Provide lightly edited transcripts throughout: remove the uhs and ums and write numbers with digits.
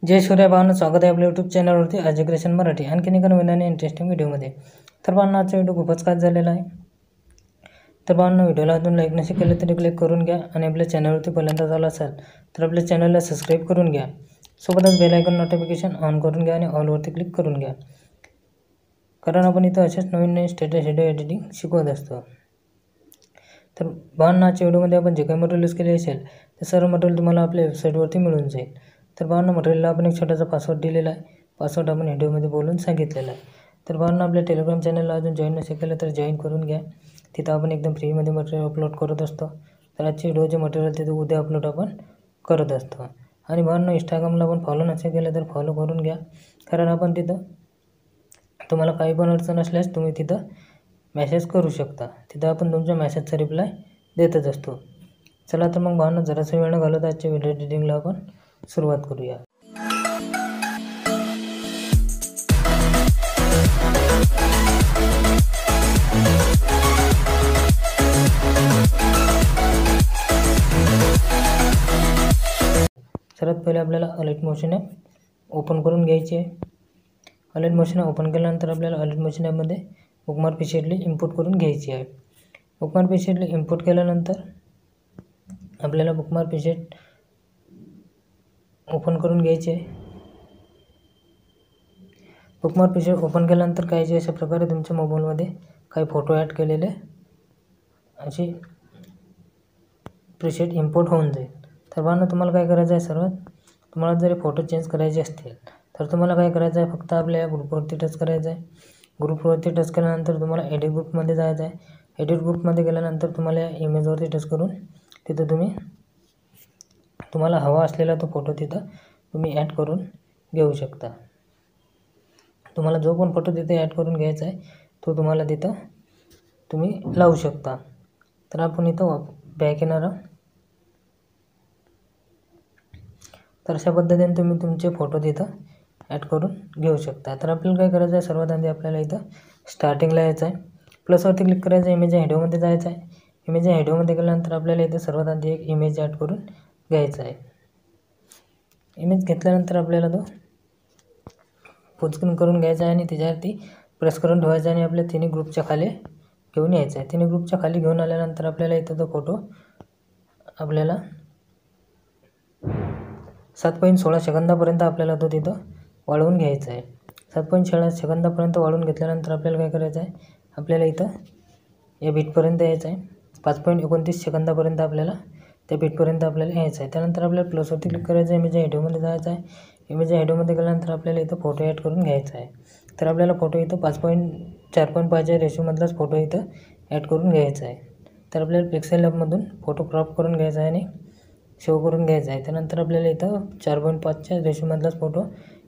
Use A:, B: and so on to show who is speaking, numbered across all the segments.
A: जय सूर्य भावांनो, स्वागत आहे आपल्या यूट्यूब चॅनलवरती एज्युकेशन मराठी आणखीन एका नवीन आणि इंटरेस्टिंग व्हिडिओमध्ये। तर भावांनो, आजचा व्हिडिओ खूपच खास झालेला आहे। तर भावांनो, व्हिडिओला अजून लाईक नसेल केलं तरी क्लिक करून घ्या आणि आपल्या चॅनलवरती पहिल्यांदा झाला असाल तर आपल्या चॅनलला सबस्क्राईब करून घ्या। सोबतच बेल आयकॉन नोटिफिकेशन ऑन करून घ्या आणि ऑलवरती क्लिक करून घ्या, कारण आपण इथं असेच नवीन स्टेटस व्हिडिओ एडिटिंग शिकवत असतो। तर भावांनो, आजच्या व्हिडिओमध्ये आपण जे काही मटेरियल यूज केले असेल ते सर्व मटेरियल तुम्हाला आपल्या वेबसाईटवरती मिळून जाईल। तर भावांनो, मटेरियलला आपण एक छोटासा पासवर्ड दिलेला आहे, पासवर्ड आपण व्हिडिओमध्ये बोलून सांगितलेला आहे। तर भावांनो, आपल्या टेलिग्राम चॅनलला अजून जॉईन नसेल केलं तर जॉईन करून घ्या। तिथं आपण एकदम फ्रीमध्ये मटेरियल अपलोड करत असतो। तर आजची व्हिडिओचे मटेरियल तिथं उद्या अपलोड आपण करत असतो। आणि भावांनो, इंस्टाग्रामला आपण फॉलो नसेल केलं तर फॉलो करून घ्या, कारण आपण तिथं तुम्हाला काही पण अडचण असल्यास तुम्ही तिथं मेसेज करू शकता। तिथं आपण तुमच्या मेसेजचा रिप्लाय देतच असतो। चला तर मग भावांनो, जरासा वेळ न घालवता आजच्या व्हिडिओ एडिटिंगला आपण सुरुवात करूया। सर्वात पहिले आपल्याला अलाइट मोशन ॲप ओपन करून घ्यायची आहे। अलाइट मोशन ॲप ओपन केल्यानंतर आपल्याला अलाइट मोशन ॲपमध्ये बुकमार्क पीसीडली इम्पोर्ट करून घ्यायची आहे। बुकमार्क पीसीडली इम्पोर्ट केल्यानंतर आपल्याला बुकमार्क पीसीड ओपन करून घ्यायचे आहे। बुकमार्क पीसीड ओपन केल्यानंतर काही अशा प्रकारे तुमच्या मोबाईलमध्ये काही फोटो ॲड केलेले असे प्रीसेट इम्पोर्ट होऊन जाईल। तर भावांनो, तुम्हाला काय करायचं आहे, सर्वात तुम्हाला जर फोटो चेंज करायचे असतील तर तुम्हाला काय करायचं आहे, फक्त आपल्या ग्रुपवरती टच करायचं आहे। ग्रुपवरती टच केल्यानंतर तुम्हाला एडिट ग्रुपमध्ये जायचं आहे। एडिट ग्रुपमध्ये गेल्यानंतर तुम्हाला या इमेजवरती टच करून तिथं तुम्हाला हवा असलेला तो फोटो तिथं तुम्ही ॲड करून घेऊ शकता। तुम्हाला जो पण फोटो तिथे ॲड करून घ्यायचा आहे तो तुम्हाला तिथं तुम्ही लावू शकता। तर आपण इथं बॅक येणार आहोत। तर अशा पद्धतीने तुम्ही तुमचे फोटो तिथं ॲड करून घेऊ शकता। तर आपल्याला काय करायचं आहे, सर्वात आधी आपल्याला इथं स्टार्टिंगला यायचं आहे, प्लसवरती क्लिक करायचं आहे, इमेज व्हिडिओमध्ये जायचं आहे। इमेज व्हिडिओमध्ये गेल्यानंतर आपल्याला इथं सर्वात आधी एक इमेज ॲड करून घ्यायचा आहे। इमेज घेतल्यानंतर आपल्याला तो फुल करून घ्यायचा आहे आणि त्याच्यावरती प्रेस करून ठेवायचा आणि आपल्या तिन्ही ग्रुपच्या खाली घेऊन यायचं आहे। तिन्ही ग्रुपच्या खाली घेऊन आल्यानंतर आपल्याला इथं तो फोटो आपल्याला 7.16 सेकंदापर्यंत आपल्याला तो तिथं वाढवून घ्यायचा आहे। 7.16 सेकंदापर्यंत वाढवून घेतल्यानंतर आपल्याला काय करायचं आहे, आपल्याला इथं या बीटपर्यंत यायचं आहे। 5.29 सेकंदापर्यंत आपल्याला त्या बीटपर्यंत आपल्याला यायचं आहे। त्यानंतर आपल्याला प्लसवरती क्लिक करायचं आहे, इमेज व्हिडिओमध्ये जायचं आहे। इमेज व्हिडिओमध्ये गेल्यानंतर आपल्याला इथं फोटो ॲड करून घ्यायचा आहे। तर आपल्याला फोटो इथं 4.5च्या रेशोमधलाच फोटो इथं ॲड करून घ्यायचा आहे। तर आपल्याला पिक्सेल लॅबमधून फोटो क्रॉप करून घ्यायचा आहे आणि सेव्ह करून घ्यायचा आहे। त्यानंतर आपल्याला इथं 4.5च्या रेशोमधलाच फोटो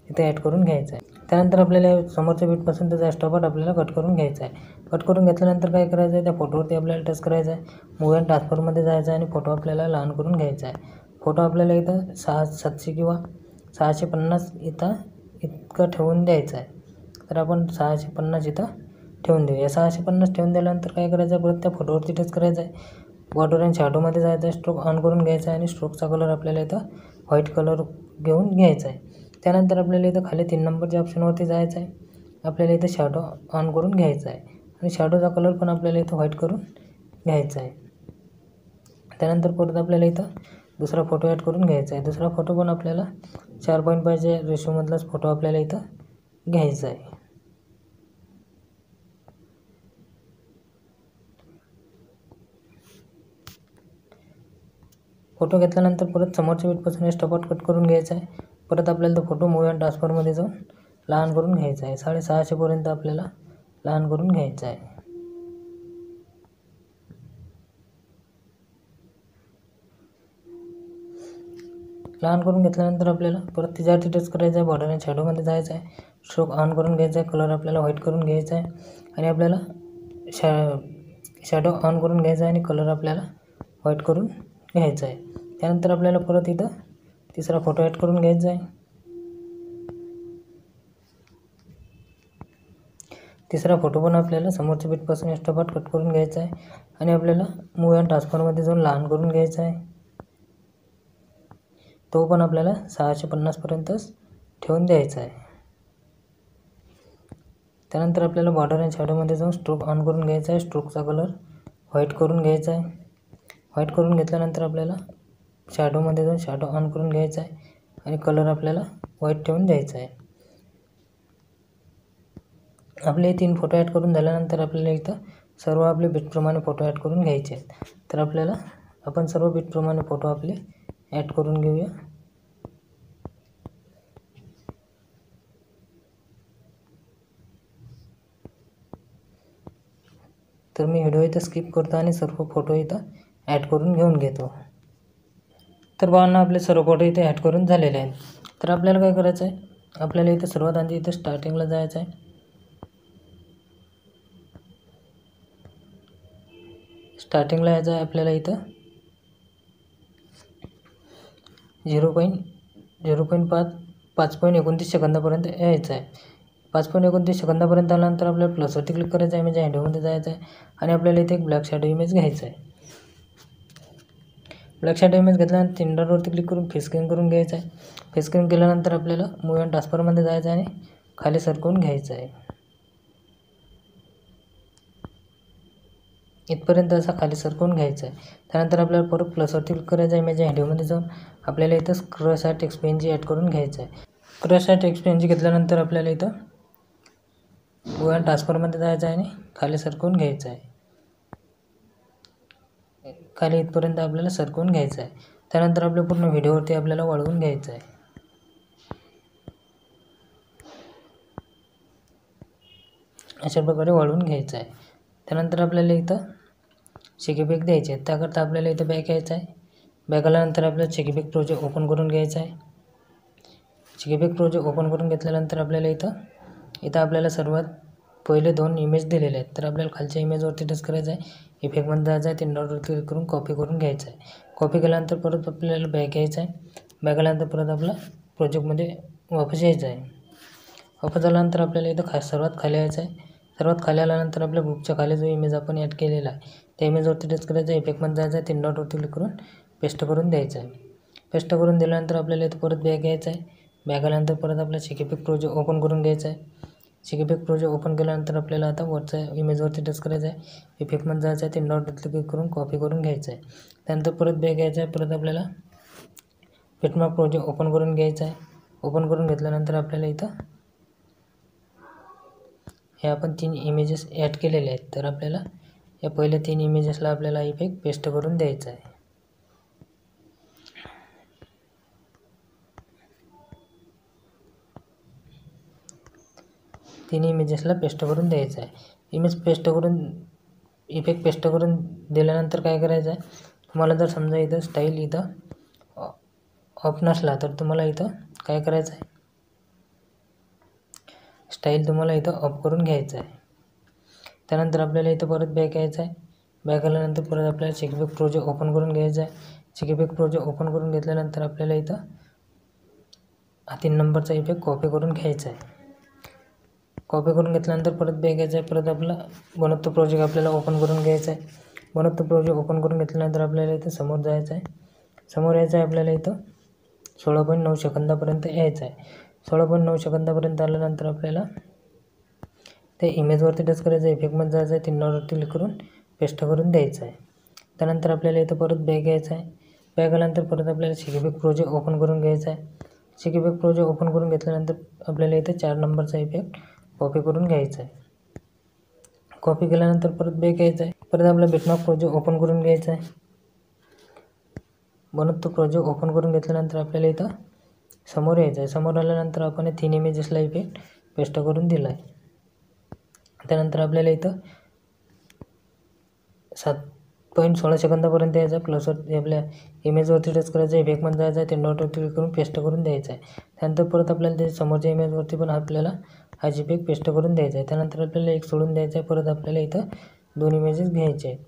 A: इथं ॲड करून घ्यायचा आहे। त्यानंतर आपल्याला समोरच्या बीटपासून त्याचा स्टॉपार्ट आपल्याला कट करून घ्यायचा आहे। कट करून घेतल्यानंतर काय करायचं आहे, त्या फोटोवरती आपल्याला टच करायचं आहे, मूव्ह अँड ट्रान्सफरमध्ये जायचं आहे आणि फोटो आपल्याला लहान करून घ्यायचा आहे। फोटो आपल्याला इथं 700 किंवा 650 इतकं ठेवून द्यायचं आहे। तर आपण 650 इथं ठेवून देऊया। 650 ठेवून दिल्यानंतर काय करायचं आहे, परत त्या फोटोवरती टच करायचं आहे, बॉर्डर अँड शॅडोमध्ये जायचं आहे, स्ट्रोक ऑन करून घ्यायचा आहे आणि स्ट्रोकचा कलर आपल्याला इथं व्हाईट कलर घेऊन घ्यायचा आहे। त्यानंतर आपल्याला इथं खाली 3 नंबरच्या ऑप्शनवरती जायचं आहे, आपल्याला इथं शॅडो ऑन करून घ्यायचा आहे आणि शॅडोचा कलर पण आपल्याला इथं व्हाईट करून घ्यायचा आहे। त्यानंतर परत आपल्याला इथं दुसरा फोटो ॲड करून घ्यायचा आहे। दुसरा फोटो पण आपल्याला 4.5च्या रेशोमधलाच फोटो आपल्याला इथं घ्यायचा आहे। फोटो घेतल्यानंतर परत समोरच्या बीटपासून स्टॉपार्ट कट करून घ्यायचा आहे। परत आपल्याला तो फोटो मूव्ह अँड ट्रान्सफरमध्ये जाऊन लहान करून घ्यायचा आहे। 650पर्यंत आपल्याला लहान करून घ्यायचा आहे। लहान करून घेतल्यानंतर आपल्याला परत त्याच्यावरती टच करायचं आहे, बॉर्डर अँड शॅडोमध्ये जायचं आहे, स्ट्रोक ऑन करून घ्यायचा आहे, कलर आपल्याला व्हाईट करून घ्यायचा आहे आणि आपल्याला शॅडो ऑन करून घ्यायचा आहे आणि कलर आपल्याला व्हाईट करून घ्यायचा आहे। त्यानंतर आपल्याला परत इथं तिसरा फोटो ॲड करून घ्यायचा आहे। तिसरा फोटो पण आपल्याला समोरच्या बीटपासून स्टॉपार्ट कट करून घ्यायचा आहे आणि आपल्याला मूव्ह अँड ट्रान्सफरमध्ये जाऊन लहान करून घ्यायचा आहे। तो पण आपल्याला 650 पर्यंतच ठेवून द्यायचा आहे. त्यानंतर आपल्याला बॉर्डर आणि शॅडोमध्ये जाऊन स्ट्रोक ऑन करून घ्यायचा आहे. स्ट्रोकचा कलर व्हाईट करून घ्यायचा आहे. व्हाईट करून घेतल्यानंतर आपल्याला शॅडोमध्ये जाऊन शॅडो ऑन करून घ्यायचा आहे आणि कलर आपल्याला व्हाईट ठेवून द्यायचा आहे. आपले 3 फोटो ॲड करून झाल्यानंतर आपल्याला इथं सर्व आपले बीटप्रमाणे फोटो ॲड करून घ्यायचे आहेत. तर आपण सर्व बीटप्रमाणे फोटो आपले ॲड करून घेऊया. तर मी व्हिडिओ इथं स्किप करतो आणि सर्व फोटो इथं ॲड करून घेऊन घेतो. तर बाबांना आपले सर्व फोटो इथे ॲड करून झालेले आहेत. तर आपल्याला काय करायचं आहे, आपल्याला इथं सर्वात आधी इथं स्टार्टिंगला जायचं आहे. स्टार्टिंगला यायचं आहे आपल्याला इथं 5.29 सेकंदापर्यंत यायचं आहे. 5.29 सेकंदापर्यंत आल्यानंतर आपल्याला प्लसवरती क्लिक करायचं आहे. म्हणजे हँडोमध्ये जायचं आहे आणि आपल्याला इथे एक ब्लॅक शॅडो इमेज घ्यायचा आहे. ब्लॅक शॅडो इमेज घेतल्यानंतर 3 डॉटवरती क्लिक करून फेस स्कॅन करून घ्यायचं आहे. फेस स्कॅन केल्यानंतर आपल्याला मूव्ह अँड ट्रान्सफरमध्ये जायचं आहे आणि खाली सरकवून घ्यायचं आहे. इथपर्यंत असा खाली सरकवून घ्यायचा आहे. त्यानंतर आपल्याला परत प्लसवरती क्लिक करायचं आहे. इमेज हँडोमध्ये जाऊन आपल्याला इथं क्रश हा टेक्स्ट पेनजी ॲड करून घ्यायचा आहे. क्रश हा टेक्स्ट पेनजी घेतल्यानंतर आपल्याला इथं मूव्ह अँड ट्रान्सफरमध्ये जायचं आहे आणि खाली सरकवून घ्यायचं आहे. खाली इथपर्यंत आपल्याला सरकवून घ्यायचं आहे. त्यानंतर आपल्या पूर्ण व्हिडिओवरती आपल्याला वळवून घ्यायचं आहे. अशा प्रकारे वळवून घ्यायचं आहे. त्यानंतर आपल्याला इथं शेकीबॅक द्यायचे आहे. त्याकरता आपल्याला इथं बॅक यायचं आहे. बॅक आल्यानंतर आपल्याला शेकीबॅक प्रोजेक्ट ओपन करून घ्यायचा आहे. शेकीबॅक प्रोजेक्ट ओपन करून घेतल्यानंतर आपल्याला इथं आपल्याला सर्वात पहिले 2 इमेज दिलेले आहेत. तर आपल्याला खालच्या इमेजवरती टच करायचं आहे. इफेक्टमध्ये जायचं आहे. 3 डॉटवरती क्लिक करून कॉपी करून घ्यायचं आहे. कॉपी केल्यानंतर परत आपल्याला बॅक यायचं आहे. बॅक आल्यानंतर परत आपला प्रोजेक्टमध्ये वापस यायचं आहे. वापस आल्यानंतर आपल्याला इथं सर्वात खाली यायचं आहे. सर्वात खाली आल्यानंतर आपल्या ग्रुपच्या खाली जो इमेज आपण ॲड केलेला आहे त्या इमेजवरती टच करायचं आहे. इफेक्टमध्ये जायचं आहे. 3 डॉटवरती क्लिक करून पेस्ट करून द्यायचं आहे. पेस्ट करून दिल्यानंतर आपल्याला इथं परत बॅक यायचं आहे. बॅक आल्यानंतर परत आपला शेकीबॅक प्रोजेक्ट ओपन करून घ्यायचा आहे. शेकीबॅक प्रोजेक्ट ओपन केल्यानंतर आपल्याला आता वरच्या इमेजवरती टच करायचं आहे. इफेक्टमध्ये जायचं आहे. 3 डॉटवरती क्लिक करून कॉपी करून घ्यायचं आहे. त्यानंतर परत बॅक यायचं आहे. परत आपल्याला बिटमॅप प्रोजेक्ट ओपन करून घ्यायचा आहे. ओपन करून घेतल्यानंतर आपल्याला इथं हे आपण 3 इमेजेस ॲड केलेले आहेत. तर आपल्याला या पहिल्या 3 इमेजेसला आपल्याला इफेक्ट पेस्ट करून द्यायचा आहे. तिन्ही इमेजेसला पेस्ट करून द्यायचं आहे. इमेज पेस्ट करून इफेक्ट पेस्ट करून दिल्यानंतर काय करायचं आहे, तुम्हाला जर समजा इथं स्टाईल इथं ऑफ नसला तर तुम्हाला इथं काय करायचं आहे, स्टाईल तुम्हाला इथं ऑफ करून घ्यायचं आहे. त्यानंतर आपल्याला इथं परत बॅक यायचं आहे. बॅक आल्यानंतर परत आपल्याला शेकीबॅक प्रोजेक्ट ओपन करून घ्यायचं आहे. शेकीबॅक प्रोजेक्ट ओपन करून घेतल्यानंतर आपल्याला इथं हा 3 नंबरचा इफेक्ट कॉपी करून घ्यायचा आहे. कॉपी करून घेतल्यानंतर परत बॅक यायचं आहे. परत आपला बनवतो प्रोजेक्ट आपल्याला ओपन करून घ्यायचा आहे. बनवतो प्रोजेक्ट ओपन करून घेतल्यानंतर आपल्याला इथं समोर जायचं आहे. समोर यायचं आहे आपल्याला इथं 16.9 सेकंदापर्यंत यायचं आहे. 16.9 सेकंदापर्यंत आल्यानंतर आपल्याला ते इमेजवरती टच करायचं आहे. इफेक्टमध्ये जायचं आहे. 3 डॉटवरती क्लिक करून पेस्ट करून द्यायचं आहे. त्यानंतर आपल्याला इथं परत बॅक यायचं आहे. बॅक आल्यानंतर परत आपल्याला शेकीबॅक प्रोजेक्ट ओपन करून घ्यायचा आहे. शेकीबॅक प्रोजेक्ट ओपन करून घेतल्यानंतर आपल्याला इथं 4 नंबरचा इफेक्ट कॉपी करून घ्यायचा आहे. कॉपी केल्यानंतर परत बॅक यायचं आहे. परत आपला बिटमॅप प्रोजेक्ट ओपन करून घ्यायचा आहे. बनवतो प्रोजेक्ट ओपन करून घेतल्यानंतर आपल्याला इथं समोर यायचं आहे. समोर आल्यानंतर आपण 3 इमेजेसला इफेक्ट पेस्ट करून दिला आहे. त्यानंतर आपल्याला इथं 7.16 सेकंदापर्यंत यायचं आहे. प्लसवर आपल्या इमेजवरती टच करायचं आहे. इफेक्टमध्ये जायचं आहे. 3 डॉटवरती क्लिक करून पेस्ट करून द्यायचं आहे. त्यानंतर परत आपल्याला ते समोरच्या इमेजवरती पण आपल्याला हा इफेक्ट पेस्ट करून द्यायचा आहे. त्यानंतर आपल्याला एक सोडून द्यायचं आहे. परत आपल्याला इथं 2 इमेजेस घ्यायचे आहेत.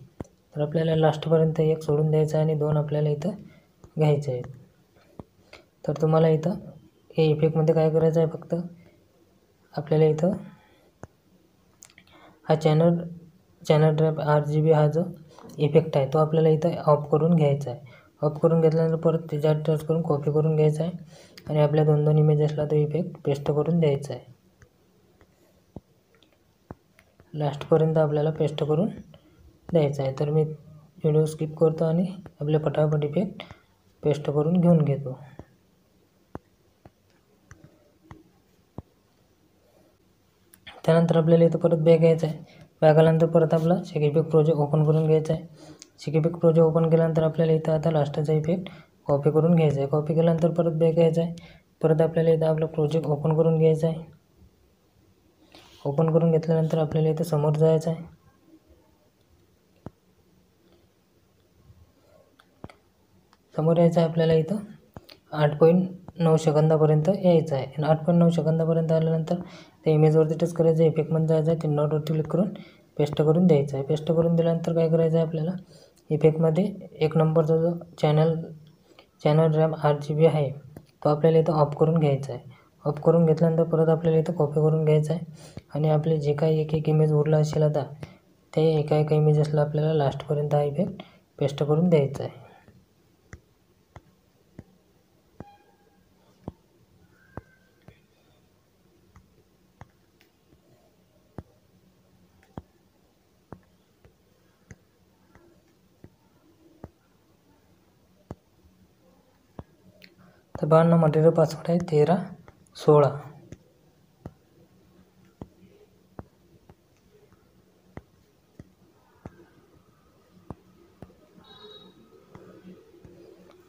A: तर आपल्याला लास्टपर्यंत एक सोडून द्यायचं आहे आणि 2 आपल्याला इथं घ्यायचे आहेत. तर तुम्हाला इथं हे इफेक्टमध्ये काय करायचं आहे, फक्त आपल्याला इथं हा चॅनल ड्राईव्ह RGB हा जो इफेक्ट आहे तो आपल्याला इथं ऑफ करून घ्यायचा आहे. ऑफ करून घेतल्यानंतर परत त्याच्यावर टच करून कॉपी करून घ्यायचा आहे आणि आपल्या 2 इमेजेसला तो इफेक्ट पेस्ट करून द्यायचा आहे. लास्टपर्यंत आपल्याला पेस्ट करून द्यायचा आहे. तर मी व्हिडिओ स्किप करतो आणि आपले पटापट इफेक्ट पेस्ट करून घेऊन घेतो. त्यानंतर आपल्याला इथं परत बॅक यायचं आहे. बॅक आल्यानंतर परत आपला शेक प्रोजेक्ट ओपन करून घ्यायचा आहे. शेक प्रोजेक्ट ओपन केल्यानंतर आपल्याला इथं आता लास्टचा इफेक्ट कॉपी करून घ्यायचा आहे. कॉपी केल्यानंतर परत बॅक यायचं आहे. परत आपल्याला इथं आपला प्रोजेक्ट ओपन करून घ्यायचा आहे. ओपन करून घेतल्यानंतर आपल्याला इथं समोर जायचं आहे. समोर यायचं आहे आपल्याला इथं 8.9 सेकंदापर्यंत यायचं आहे. आणि 8.9 सेकंदापर्यंत आल्यानंतर त्या इमेजवरती टच करायचं आहे. इफेक्टमध्ये जायचं आहे. 3 डॉटवरती क्लिक करून पेस्ट करून द्यायचं आहे. पेस्ट करून दिल्यानंतर काय करायचं आहे आपल्याला इफेक्टमध्ये 1 नंबरचा जो चॅनल रॅम 8 GB आहे तो आपल्याला इथं ऑफ करून घ्यायचा आहे. ऑफ करून घेतल्यानंतर परत आपल्याला इथं कॉपी करून घ्यायचं आहे आणि आपले जे काही एक इमेज उरला असेल आता ते एका इमेजेसला आपल्याला लास्टपर्यंत हा इफेक्ट पेस्ट करून द्यायचा आहे. तर बाळांनो मटेरियल पासवर्ड आहे 1316.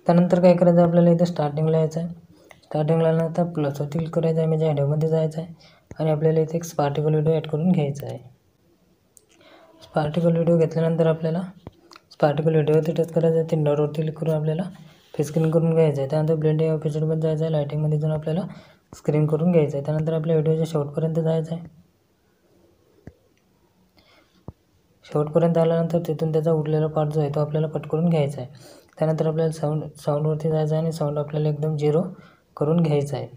A: त्यानंतर काय करायचं आपल्याला इथं स्टार्टिंगला यायचं आहे. स्टार्टिंगला आल्यानंतर प्लसवरती क्लिक करायचं आहे. म्हणजे व्हिडिओमध्ये जायचं आहे आणि आपल्याला इथे एक स्पार्टिकल व्हिडिओ ॲड करून घ्यायचा आहे. स्पार्टिकल व्हिडिओ घेतल्यानंतर आपल्याला स्पार्टिकल व्हिडिओवरती टच करायचं आहे. 3 डॉटवरती क्लिक करून आपल्याला स्क्रीन करून घ्यायचं आहे. त्यानंतर ब्लेंड या ऑफिसरमध्ये जायचं आहे. लायटिंगमध्ये जाऊन आपल्याला स्क्रीन करून घ्यायचं आहे. त्यानंतर आपल्या व्हिडिओच्या शेवटपर्यंत जायचं आहे. शेवटपर्यंत आल्यानंतर तिथून त्याचा उरलेला पार्ट जो आहे तो आपल्याला कट करून घ्यायचा आहे. त्यानंतर आपल्याला साऊंडवरती जायचं आहे आणि साऊंड आपल्याला एकदम 0 करून घ्यायचं आहे.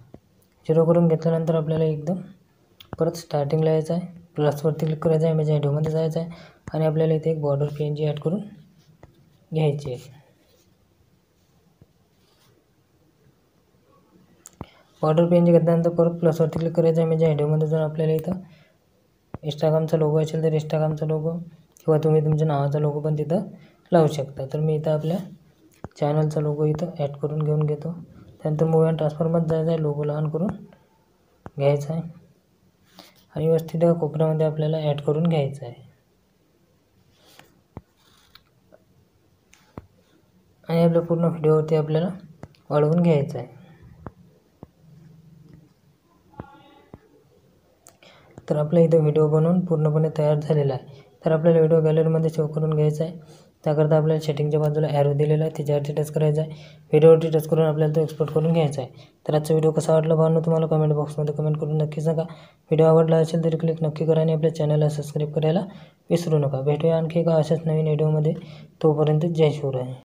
A: 0 करून घेतल्यानंतर आपल्याला एकदम परत स्टार्टिंगला यायचं आहे. प्लसवरती क्लिक करायचं आहे. म्हणजे व्हिडिओमध्ये जायचं आहे आणि आपल्याला इथे एक बॉर्डर PNG ॲड करून घ्यायची आहे. बॉर्डर PNG घेतल्यानंतर परत प्लसवरती क्लिक करायचं आहे. म्हणजे व्हिडिओमध्ये जर आपल्याला इथं इंस्टाग्रामचा लोगो असेल तर इंस्टाग्रामचा लोगो किंवा तुम्ही तुमच्या नावाचा लोगो पण तिथं लावू शकता. तर मी इथं आपल्या चॅनलचा लोगो इथं ॲड करून घेऊन घेतो. त्यानंतर मूव्ही अँड ट्रान्सफरमध्ये जायचं आहे. लोगो लहान करून घ्यायचा आहे आणि व्यवस्थित कोपऱ्यामध्ये आपल्याला ॲड करून घ्यायचं आहे. आणि आपल्या पूर्ण व्हिडिओवरती आपल्याला वाढवून घ्यायचं आहे. तर आपल्या इथं व्हिडिओ बनवून पूर्णपणे तयार झालेला आहे. तर आपल्याला व्हिडिओ गॅलरीमध्ये सेव्ह करून घ्यायचा आहे. त्याकरता आपल्याला सेटिंगच्या बाजूला ॲरो दिलेला आहे त्याच्यावरती टच करायचा आहे. व्हिडिओवरती टच करून आपल्याला तो एक्सपोर्ट करून घ्यायचा आहे. तर आजचा व्हिडिओ कसा वाटला भावांनो तुम्हाला कमेंट बॉक्समध्ये कमेंट करून नक्की सांगा. व्हिडिओ आवडला असेल तर क्लिक नक्की करा आणि आपल्या चॅनलला सबस्क्राईब करायला विसरू नका. भेटूया आणखी एका अशाच नवीन व्हिडिओमध्ये. तोपर्यंत जय शिवराय.